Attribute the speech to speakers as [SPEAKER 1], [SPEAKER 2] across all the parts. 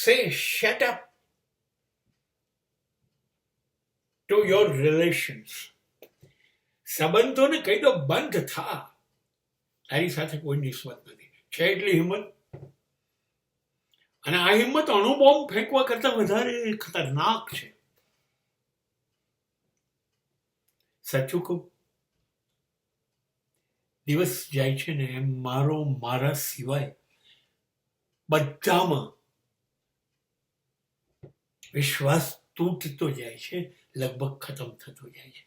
[SPEAKER 1] say shut up to your relations. સંબંધોને કહી દો બંધ થા, તારી સાથે કોઈ નિસ્બત નથી. છે એટલી હિંમત. અને આ હિંમત અણુબોમ્બ ફેંકવા કરતા વધારે ખતરનાક છે. સાચું કહું, દિવસ જાય છે ને એમ મારા સિવાય બધામાં વિશ્વાસ તૂટતો જાય છે, લગભગ ખતમ થતો જાય છે.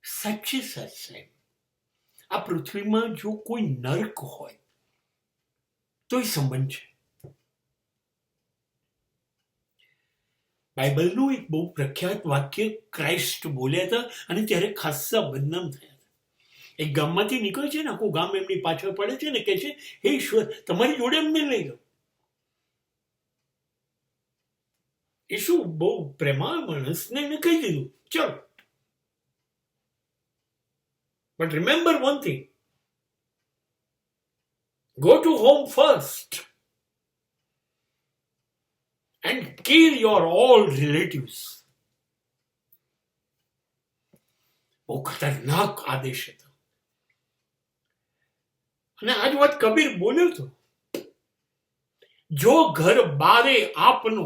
[SPEAKER 1] સાચે સાચ સાહેબ, આ પૃથ્વીમાં જો કોઈ નર્ક હોય તો એ સંબંધ છે. બાઇબલનું એક બહુ પ્રખ્યાત વાક્ય ક્રાઇસ્ટ બોલ્યા હતા અને ત્યારે ખાસ્સા બદનામ થયા હતા. એક ગામમાંથી નીકળે છે ને, આખું ગામ એમની પાછળ પડે છે ને, કહે છે, હે ઈશ્વર, તમારી જોડે અમને લઈ લો. એ શું બહુ પ્રેમાળ માણસને એને કહી દીધું, ચલો. But remember one thing, go to home first and kill your all relatives. બહુ ખતરનાક આદેશ હતો. અને આજ વાત કબીર બોલ્યો હતો, જો ઘર બારે આપનો,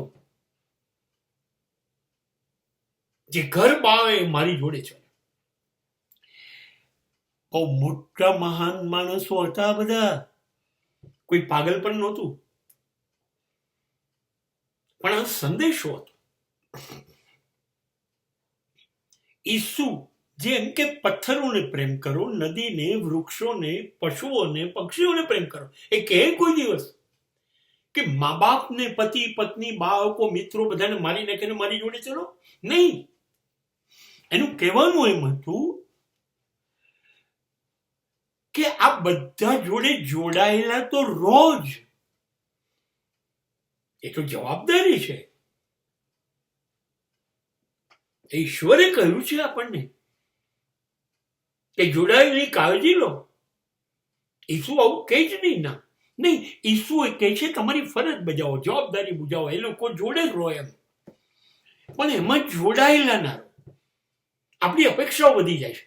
[SPEAKER 1] જે ઘર બારે મારી જોડે છે. બહુ મોટા મહાન માણસો હતા બધા, કોઈ પાગલ પણ નહોતું. પણ આ સંદેશો હતો. ઈસુ જેમ કે પથ્થરોને પ્રેમ કરો, નદીને, વૃક્ષોને, પશુઓને, પક્ષીઓને પ્રેમ કરો, એ કહે કોઈ દિવસ કે મા બાપને, પતિ પત્ની, બાળકો, મિત્રો બધાને મારી નાખીને મારી જોડે ચલો? નહીં. એનું કહેવાનું એમ હતું કે આ બધા જોડે જોડાયેલા તો રોજ, એ તો જવાબદારી છે. ઈશ્વરે કહ્યું છે આપણને કે જોડાયેલી કાળજી લો. ઈસુ આવું કહે જ નહીં. ના, નહીં, ઈસુ એ કહે છે તમારી ફરજ બજાવો, જવાબદારી બજાવો, એ લોકો જોડે જ રહો એમ. પણ એમાં જોડાયેલા ના રહો. આપણી અપેક્ષાઓ વધી જાય છે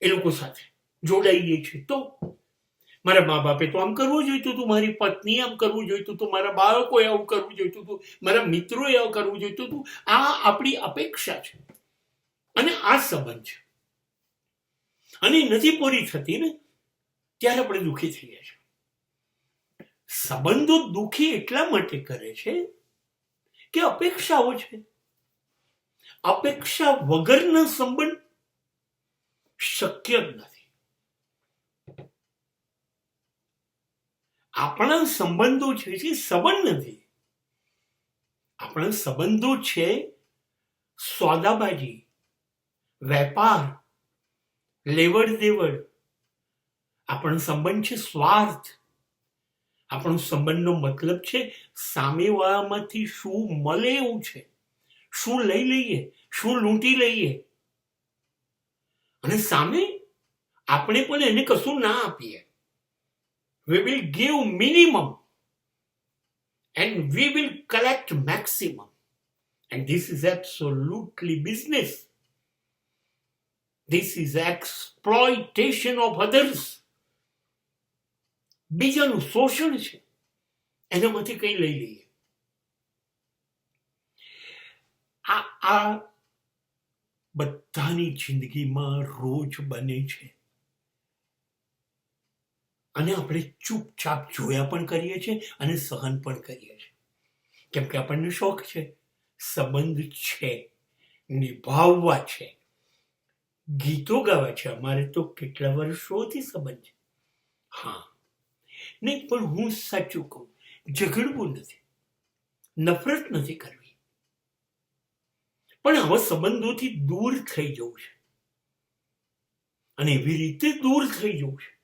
[SPEAKER 1] એ લોકો સાથે જોડાઈએ છે તો. મારા મા બાપે તો આમ કરવું જોઈતું હતું, મારી પત્નીએ આમ કરવું જોઈતું હતું, મારા બાળકોએ આવું કરવું જોઈતું હતું, મારા મિત્રોએ આવું કરવું જોઈતું હતું. આ આપણી અપેક્ષા છે અને આ સંબંધ છે. અને નથી પૂરી થતી ને ત્યારે આપણે દુઃખી થઈએ છીએ. સંબંધો દુઃખી એટલા માટે કરે છે કે અપેક્ષાઓ છે. અપેક્ષા વગરના સંબંધ શક્ય જ નથી. આપણા સંબંધો છે જે સંબંધ નથી. આપણા સંબંધો છે સોદાબાજી, વેપાર, લેવડ દેવડ. આપણો સંબંધ છે સ્વાર્થ. આપણો સંબંધનો મતલબ છે સામેવાળામાંથી શું મળે એવું છે, શું લઈ લઈએ, શું લૂંટી લઈએ, અને સામે આપણે પણ એને કશું ના આપીએ. We will give minimum and we will collect maximum. And this is absolutely business. This is exploitation of others. બીજાનું શોષણ છે, એનામાંથી કંઈ લઈ લઈએ. આ બધાની જિંદગીમાં રોજ બને છે અને આપણે ચૂપચાપ જોયા પણ કરીએ છીએ અને સહન પણ કરીએ છીએ, કેમ કે આપણને શોખ છે, સંબંધ છે, નિભાવવા છે, ગીતો ગાવા છે. અમારે તો કેટલા વર્ષોથી સંબંધ છે. હા, નહીં, પણ હું સાચું કહું, ઝઘડવું નથી, નફરત નથી કરવી, પણ આવા સંબંધોથી દૂર થઈ જવું છે. અને એવી રીતે દૂર થઈ જવું છે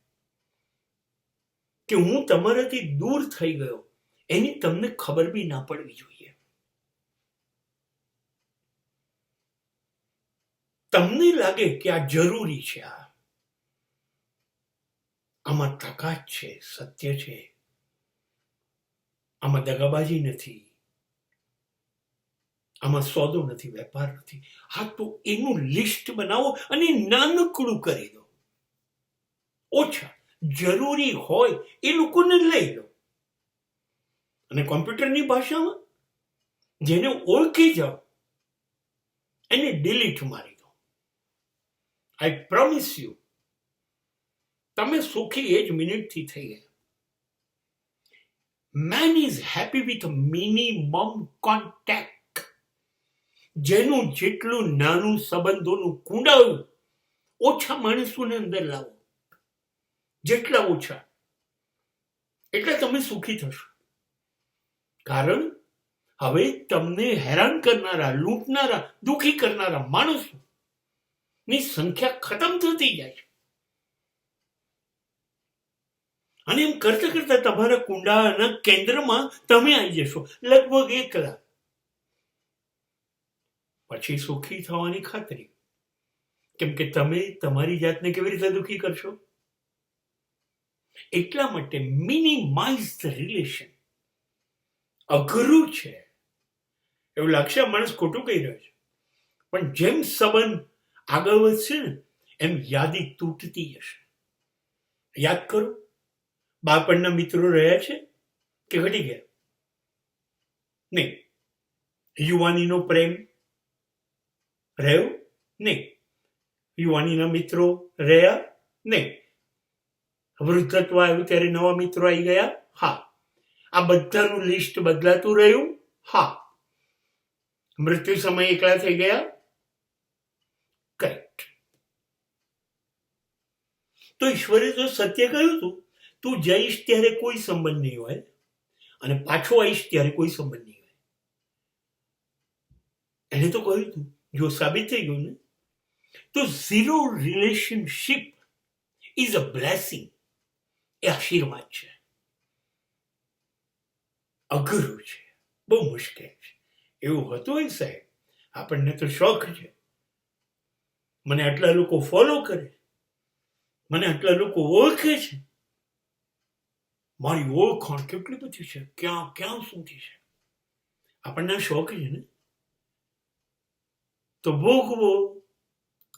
[SPEAKER 1] કે હું તમારાથી દૂર થઈ ગયો એની તમને ખબર બી ના પડવી જોઈએ. તમને લાગે કે આ જરૂરી છે, આમાં તાકાત છે, સત્ય છે, આમાં દગાબાજી નથી, આમાં સોદો નથી, વેપાર નથી. હા, તો એનું લિસ્ટ બનાવો અને નાનકડું કરી દો. ઓછા જરૂરી હોય એ લોકોને લઈ લો, અને કોમ્પ્યુટરની ભાષામાં જેને ઓળખી જાઓ એને ડિલીટ મારી દો. આઈ પ્રોમિસ યુ, તમે સુખી એ જ મિનિટથી થઈ ગયા. Main is happy with minimum contact. જેનું જેટલું નાનું સંબંધોનું કુંડાળું ઓછા માણસોને અંદર લાવો, જેટલા ઓછા એટલે તમે સુખી થશો. કારણ હવે તમને હેરાન કરનારા, લૂંટનારા, દુઃખી કરનારા માણસોની સંખ્યા ખતમ થતી જાય છે. અને એમ કરતા કરતા તમારા કુંડાળાના કેન્દ્રમાં તમે આવી જશો, લગભગ એકલા. પછી સુખી થવાની ખાતરી, કેમ કે તમે તમારી જાતને કેવી રીતે દુઃખી કરશો. એટલા માટે મિનિમાઇઝ ધ રિલેશન. અઘરું છે એવું લાગશે, માણસ ખોટું કહી રહ્યો છે, પણ જેમ સંબંધ આગળ વધશે ને એમ યાદી તૂટતી જશે. યાદ કરો, બાળપણના મિત્રો રહ્યા છે કે ઘટી ગયા? નહીં. યુવાનીનો પ્રેમ રહ્યો? નહીં. યુવાનીના મિત્રો રહ્યા? નહીં. વૃદ્ધત્વ આવ્યું ત્યારે નવા મિત્રો આવી ગયા? હા. આ બધાનું લિસ્ટ બદલાતું રહ્યું? હા. મૃત્યુ સમય એકલા થઈ ગયા? કરેક્ટ. તો ઈશ્વરે તો સત્ય કહ્યું હતું, તું જઈશ ત્યારે કોઈ સંબંધ નહીં હોય, અને પાછો આવીશ ત્યારે કોઈ સંબંધ નહીં હોય. એને તો કહ્યું હતું, જો સાબિત થઈ ગયું ને, તો zero relationship is a blessing. એ આશીર્વાદ છે. અઘરું છે, બહુ મુશ્કેલ છે. એવું હતું હોય સાહેબ, આપણને તો શોખ છે, મને આટલા લોકો ફોલો કરે, મને આટલા લોકો ઓળખે છે, મારી ઓળખાણ કેટલી બધી છે, ક્યાં ક્યાં સુધી છે. આપણને શોખ છે ને, તો ભોગવો.